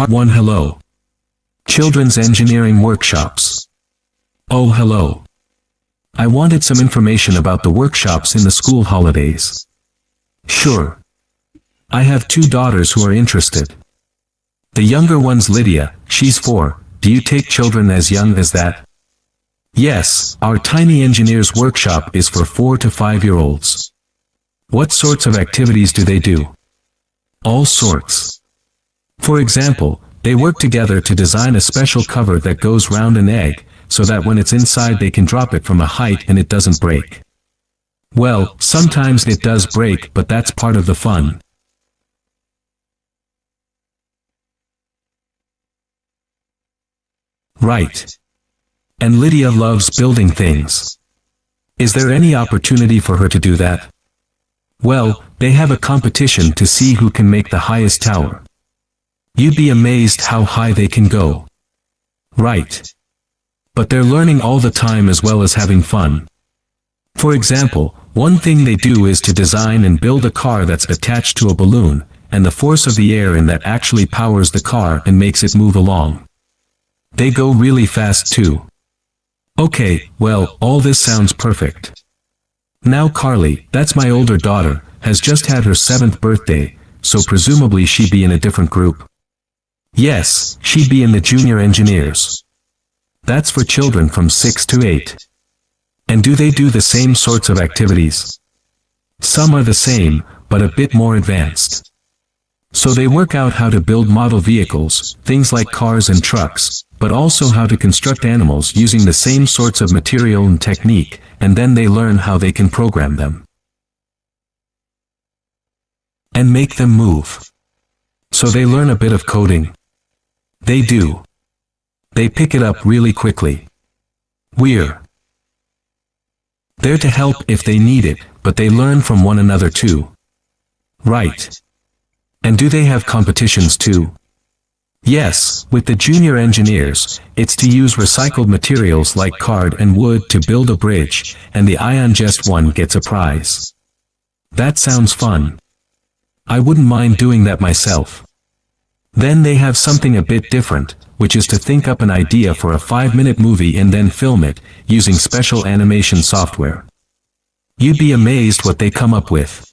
Part 1. Hello. Children's Engineering Workshops. Oh, hello. I wanted some information about the workshops in the school holidays. Sure. I have 2 daughters who are interested. The younger one's Lydia, she's 4. Do you take children as young as that? Yes, our Tiny Engineers Workshop is for 4 to 5-year-olds. What sorts of activities do they do? All sorts. For example, they work together to design a special cover that goes round an egg, so that when it's inside they can drop it from a height and it doesn't break. Well, sometimes it does break, but that's part of the fun. Right. And Lydia loves building things. Is there any opportunity for her to do that? Well, they have a competition to see who can make the highest tower. You'd be amazed how high they can go. Right. But they're learning all the time as well as having fun. For example, one thing they do is to design and build a car that's attached to a balloon, and the force of the air in that actually powers the car and makes it move along. They go really fast too. Okay, well, all this sounds perfect. Now Carly, that's my older daughter, has just had her 7th birthday, so presumably she'd be in a different group. Yes, she'd be in the Junior Engineers. That's for children from 6 to 8. And do they do the same sorts of activities? Some are the same, but a bit more advanced. So they work out how to build model vehicles, things like cars and trucks, but also how to construct animals using the same sorts of material and technique, and then they learn how they can program them. And make them move. So they learn a bit of coding. They do. They pick it up really quickly. We're there to help if they need it, but they learn from one another too. Right. And do they have competitions too? Yes, with the Junior Engineers, it's to use recycled materials like card and wood to build a bridge, and the IELTS one gets a prize. That sounds fun. I wouldn't mind doing that myself. Then they have something a bit different, which is to think up an idea for a 5-minute movie and then film it, using special animation software. You'd be amazed what they come up with.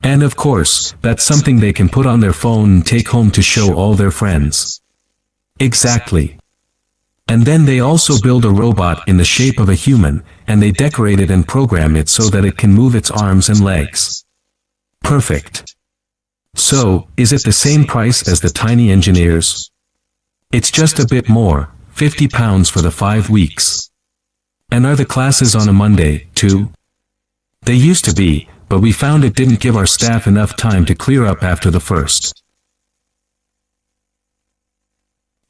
And of course, that's something they can put on their phone and take home to show all their friends. Exactly. And then they also build a robot in the shape of a human, and they decorate it and program it so that it can move its arms and legs. Perfect. So, is it the same price as the Tiny Engineers? It's just a bit more, £50 for the 5 weeks. And are the classes on a Monday, too? They used to be, but we found it didn't give our staff enough time to clear up after the first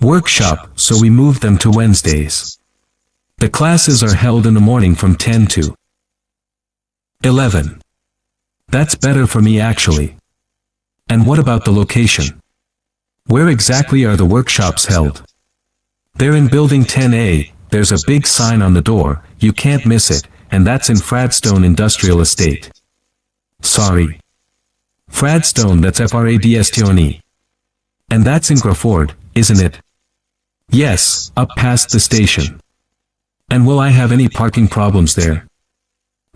workshop, so we moved them to Wednesdays. The classes are held in the morning from 10 to 11. That's better for me actually. And what about the location? Where exactly are the workshops held? They're in Building 10A, there's a big sign on the door, you can't miss it, and that's in Fradstone Industrial Estate. Sorry. Fradstone, that's Fradstone. And that's in Graford, isn't it? Yes, up past the station. And will I have any parking problems there?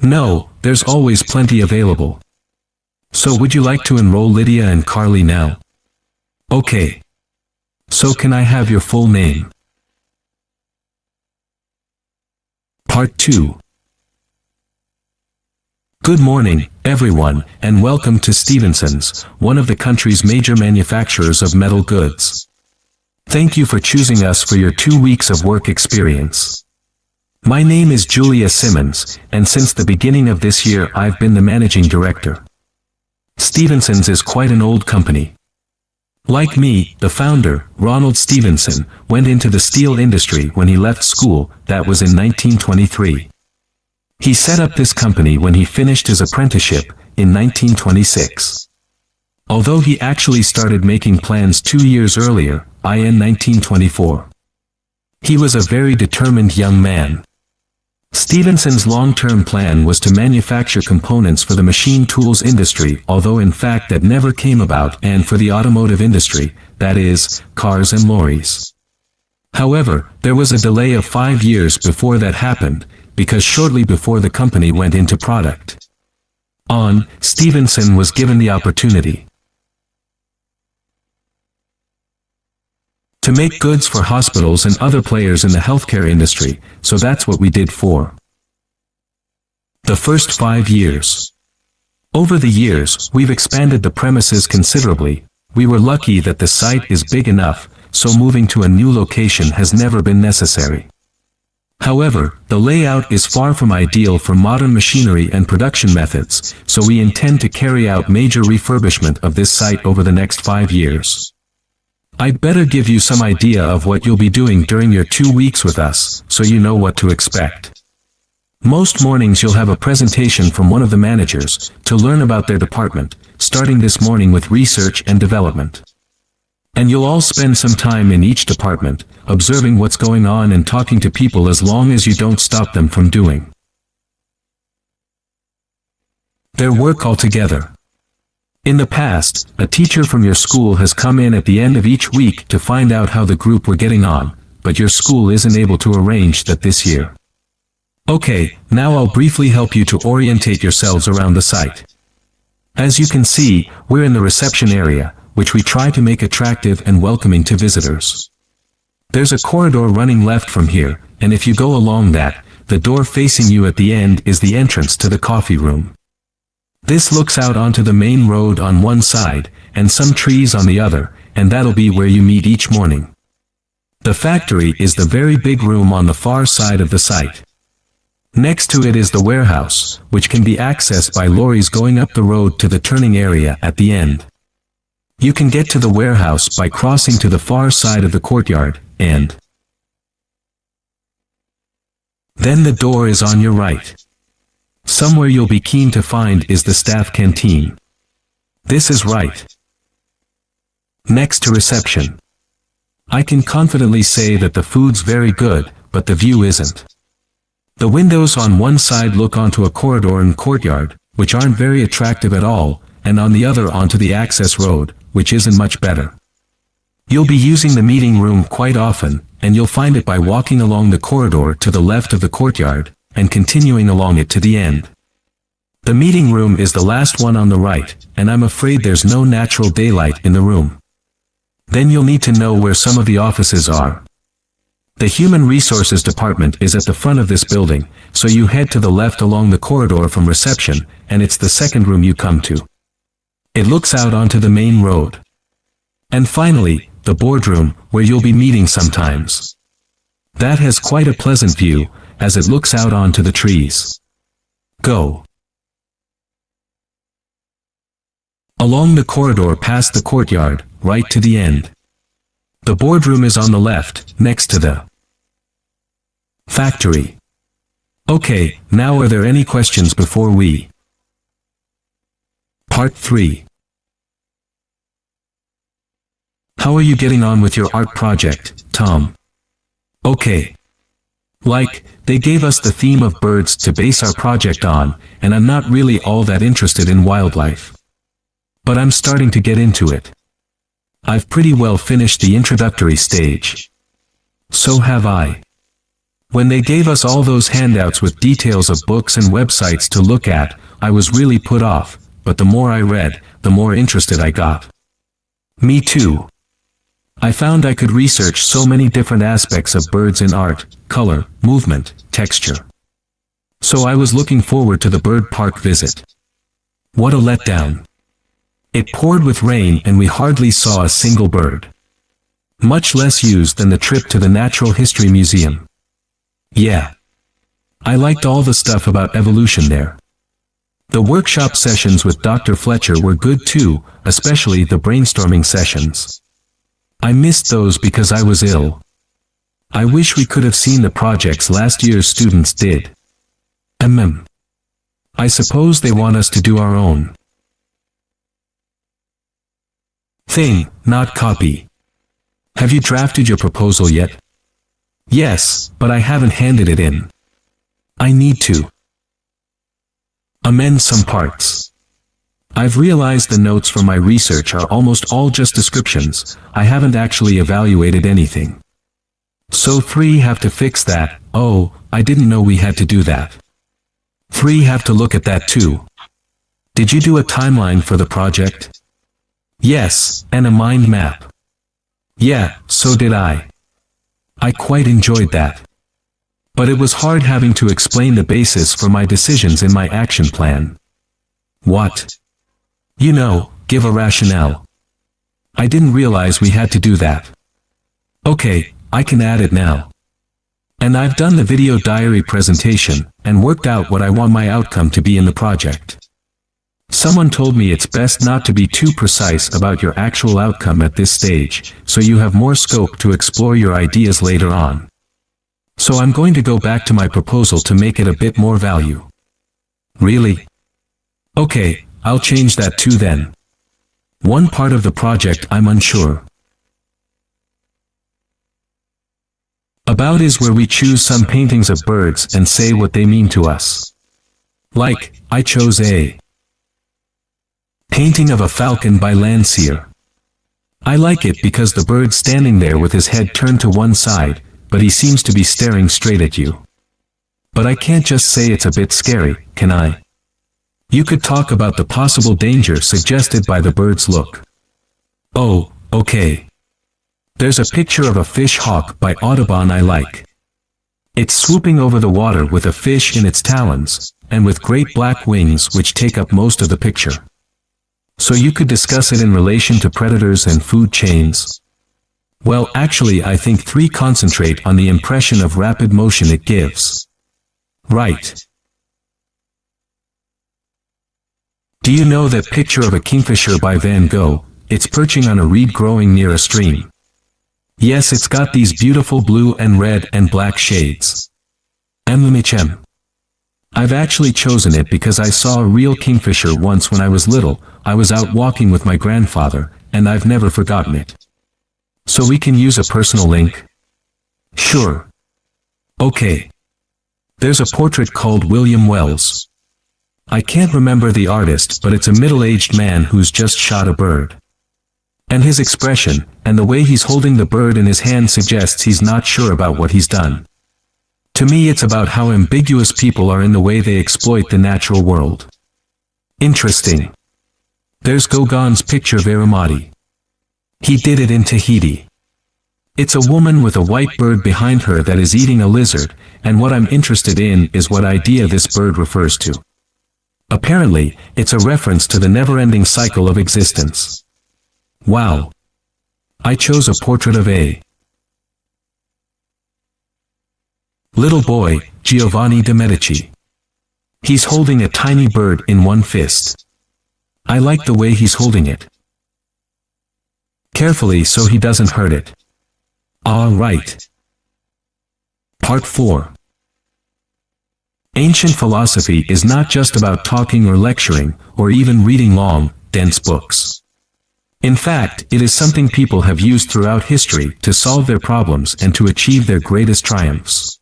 No, there's always plenty available. So would you like to enroll Lydia and Carly now? Okay. So can I have your full name? Part 2. Good morning, everyone, and welcome to Stevenson's, one of the country's major manufacturers of metal goods. Thank you for choosing us for your 2 weeks of work experience. My name is Julia Simmons, and since the beginning of this year I've been the managing director. Stevenson's is quite an old company. Like me, the founder, Ronald Stevenson, went into the steel industry when he left school, that was in 1923. He set up this company when he finished his apprenticeship, in 1926. Although he actually started making plans 2 years earlier, in 1924. He was a very determined young man. Stevenson's long-term plan was to manufacture components for the machine tools industry, although in fact that never came about, and for the automotive industry, that is, cars and lorries. However, there was a delay of 5 years before that happened, because shortly before the company went into product. Stevenson was given the opportunity to make goods for hospitals and other players in the healthcare industry, so that's what we did for the first 5 years. Over the years, we've expanded the premises considerably. We were lucky that the site is big enough, so moving to a new location has never been necessary. However, the layout is far from ideal for modern machinery and production methods, so we intend to carry out major refurbishment of this site over the next 5 years. I'd better give you some idea of what you'll be doing during your 2 weeks with us, so you know what to expect. Most mornings you'll have a presentation from one of the managers, to learn about their department, starting this morning with research and development. And you'll all spend some time in each department, observing what's going on and talking to people as long as you don't stop them from doing their work altogether. In the past, a teacher from your school has come in at the end of each week to find out how the group were getting on, but your school isn't able to arrange that this year. Okay, now I'll briefly help you to orientate yourselves around the site. As you can see, we're in the reception area, which we try to make attractive and welcoming to visitors. There's a corridor running left from here, and if you go along that, the door facing you at the end is the entrance to the coffee room. This looks out onto the main road on one side, and some trees on the other, and that'll be where you meet each morning. The factory is the very big room on the far side of the site. Next to it is the warehouse, which can be accessed by lorries going up the road to the turning area at the end. You can get to the warehouse by crossing to the far side of the courtyard, and then the door is on your right. Somewhere you'll be keen to find is the staff canteen. This is right next to reception. I can confidently say that the food's very good, but the view isn't. The windows on one side look onto a corridor and courtyard, which aren't very attractive at all, and on the other onto the access road, which isn't much better. You'll be using the meeting room quite often, and you'll find it by walking along the corridor to the left of the courtyard, and continuing along it to the end. The meeting room is the last one on the right, and I'm afraid there's no natural daylight in the room. Then you'll need to know where some of the offices are. The Human Resources Department is at the front of this building, so you head to the left along the corridor from reception, and it's the second room you come to. It looks out onto the main road. And finally, the boardroom, where you'll be meeting sometimes. That has quite a pleasant view, as it looks out onto the trees. Go along the corridor past the courtyard, right to the end. The boardroom is on the left, next to the factory. Okay, now are there any questions before we Part 3. How are you getting on with your art project, Tom? Okay. They gave us the theme of birds to base our project on, and I'm not really all that interested in wildlife. But I'm starting to get into it. I've pretty well finished the introductory stage. So have I. When they gave us all those handouts with details of books and websites to look at, I was really put off, but the more I read, the more interested I got. Me too. I found I could research so many different aspects of birds in art, color, movement, texture. So I was looking forward to the bird park visit. What a letdown. It poured with rain and we hardly saw a single bird. Much less used than the trip to the Natural History Museum. Yeah. I liked all the stuff about evolution there. The workshop sessions with Dr. Fletcher were good too, especially the brainstorming sessions. I missed those because I was ill. I wish we could have seen the projects last year's students did. I suppose they want us to do our own thing, not copy. Have you drafted your proposal yet? Yes, but I haven't handed it in. I need to amend some parts. I've realized the notes from my research are almost all just descriptions. I haven't actually evaluated anything. So 3 have to fix that. Oh, I didn't know we had to do that. 3 have to look at that too. Did you do a timeline for the project? Yes, and a mind map. Yeah, so did I. I quite enjoyed that. But it was hard having to explain the basis for my decisions in my action plan. What? You know, give a rationale. I didn't realize we had to do that. Okay, I can add it now. And I've done the video diary presentation, and worked out what I want my outcome to be in the project. Someone told me it's best not to be too precise about your actual outcome at this stage, so you have more scope to explore your ideas later on. So I'm going to go back to my proposal to make it a bit more value. Really? Okay, I'll change that too then. One part of the project I'm unsure about is where we choose some paintings of birds and say what they mean to us. Like, I chose a painting of a falcon by Landseer. I like it because the bird's standing there with his head turned to one side, but he seems to be staring straight at you. But I can't just say it's a bit scary, can I? You could talk about the possible danger suggested by the bird's look. Oh, okay. There's a picture of a fish hawk by Audubon I like. It's swooping over the water with a fish in its talons, and with great black wings which take up most of the picture. So you could discuss it in relation to predators and food chains. Well, actually I think 3 concentrate on the impression of rapid motion it gives. Right. Do you know that picture of a kingfisher by Van Gogh? It's perching on a reed growing near a stream. Yes, it's got these beautiful blue and red and black shades. MMHM. I've actually chosen it because I saw a real kingfisher once when I was little. I was out walking with my grandfather, and I've never forgotten it. So we can use a personal link? Sure. Okay. There's a portrait called William Wells. I can't remember the artist, but it's a middle-aged man who's just shot a bird. And his expression, and the way he's holding the bird in his hand suggests he's not sure about what he's done. To me it's about how ambiguous people are in the way they exploit the natural world. Interesting. There's Gauguin's picture Veramati. He did it in Tahiti. It's a woman with a white bird behind her that is eating a lizard, and what I'm interested in is what idea this bird refers to. Apparently, it's a reference to the never-ending cycle of existence. Wow. I chose a portrait of a little boy, Giovanni de Medici. He's holding a tiny bird in one fist. I like the way he's holding it. Carefully so he doesn't hurt it. All right. Part 4. Ancient philosophy is not just about talking or lecturing, or even reading long, dense books. In fact, it is something people have used throughout history to solve their problems and to achieve their greatest triumphs.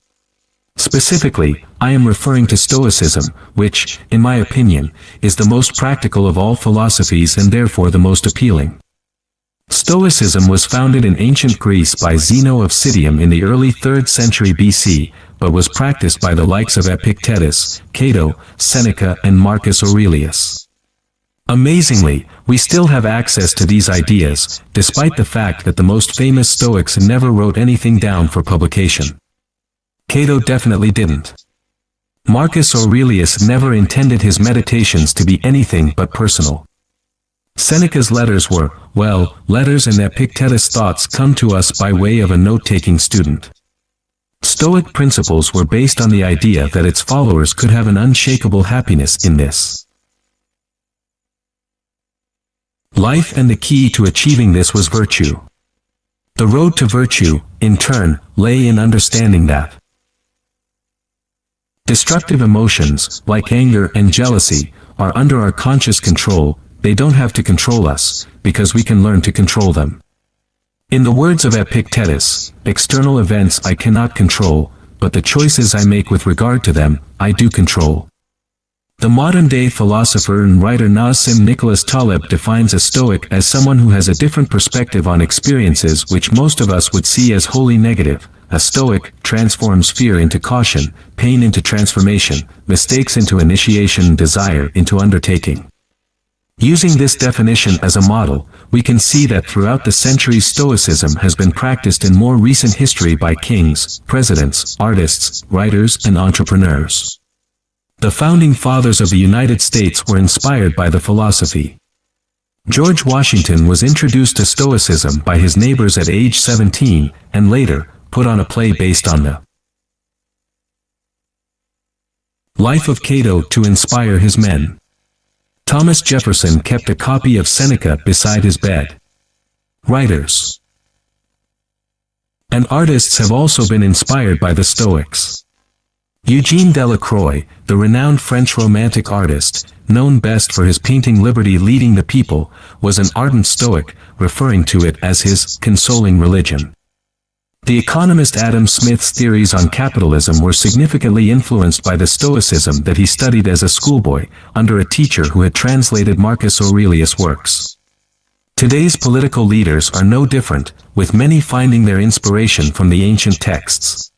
Specifically, I am referring to Stoicism, which, in my opinion, is the most practical of all philosophies and therefore the most appealing. Stoicism was founded in ancient Greece by Zeno of Citium in the early 3rd century BC, but was practiced by the likes of Epictetus, Cato, Seneca, and Marcus Aurelius. Amazingly, we still have access to these ideas, despite the fact that the most famous Stoics never wrote anything down for publication. Cato definitely didn't. Marcus Aurelius never intended his meditations to be anything but personal. Seneca's letters were, well, letters, and Epictetus' thoughts come to us by way of a note-taking student. Stoic principles were based on the idea that its followers could have an unshakable happiness in this life, and the key to achieving this was virtue. The road to virtue, in turn, lay in understanding that destructive emotions, like anger and jealousy, are under our conscious control. They don't have to control us, because we can learn to control them. In the words of Epictetus, external events I cannot control, but the choices I make with regard to them, I do control. The modern-day philosopher and writer Nassim Nicholas Taleb defines a Stoic as someone who has a different perspective on experiences which most of us would see as wholly negative. A Stoic transforms fear into caution, pain into transformation, mistakes into initiation, desire into undertaking. Using this definition as a model, we can see that throughout the centuries Stoicism has been practiced in more recent history by kings, presidents, artists, writers, and entrepreneurs. The founding fathers of the United States were inspired by the philosophy. George Washington was introduced to Stoicism by his neighbors at age 17, and later, put on a play based on the life of Cato to inspire his men. Thomas Jefferson kept a copy of Seneca beside his bed. Writers and artists have also been inspired by the Stoics. Eugene Delacroix, the renowned French Romantic artist, known best for his painting Liberty Leading the People, was an ardent Stoic, referring to it as his consoling religion. The economist Adam Smith's theories on capitalism were significantly influenced by the Stoicism that he studied as a schoolboy, under a teacher who had translated Marcus Aurelius' works. Today's political leaders are no different, with many finding their inspiration from the ancient texts.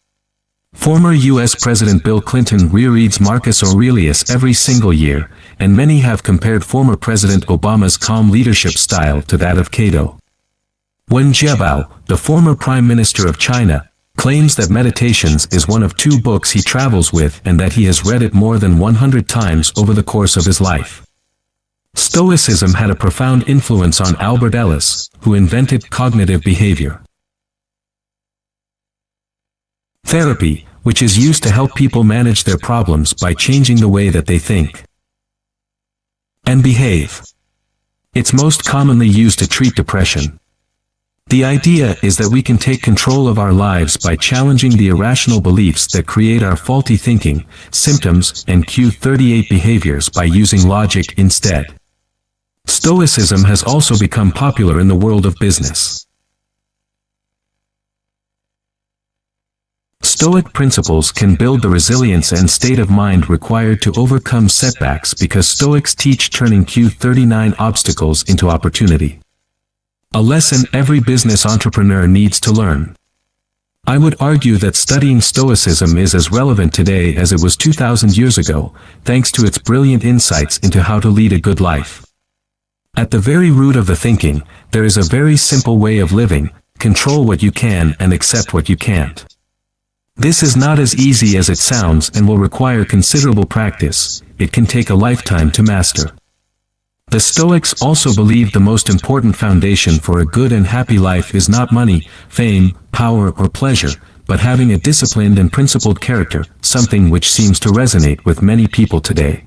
Former U.S. President Bill Clinton rereads Marcus Aurelius every single year, and many have compared former President Obama's calm leadership style to that of Cato. Wen Jiabao, the former Prime Minister of China, claims that Meditations is one of 2 books he travels with and that he has read it more than 100 times over the course of his life. Stoicism had a profound influence on Albert Ellis, who invented cognitive behavior therapy, which is used to help people manage their problems by changing the way that they think and behave. It's most commonly used to treat depression. The idea is that we can take control of our lives by challenging the irrational beliefs that create our faulty thinking, symptoms, and Q38 behaviors by using logic instead. Stoicism has also become popular in the world of business. Stoic principles can build the resilience and state of mind required to overcome setbacks because Stoics teach turning Q39 obstacles into opportunity. A lesson every business entrepreneur needs to learn. I would argue that studying Stoicism is as relevant today as it was 2,000 years ago, thanks to its brilliant insights into how to lead a good life. At the very root of the thinking, there is a very simple way of living: control what you can and accept what you can't. This is not as easy as it sounds and will require considerable practice. It can take a lifetime to master. The Stoics also believed the most important foundation for a good and happy life is not money, fame, power, or pleasure, but having a disciplined and principled character, something which seems to resonate with many people today.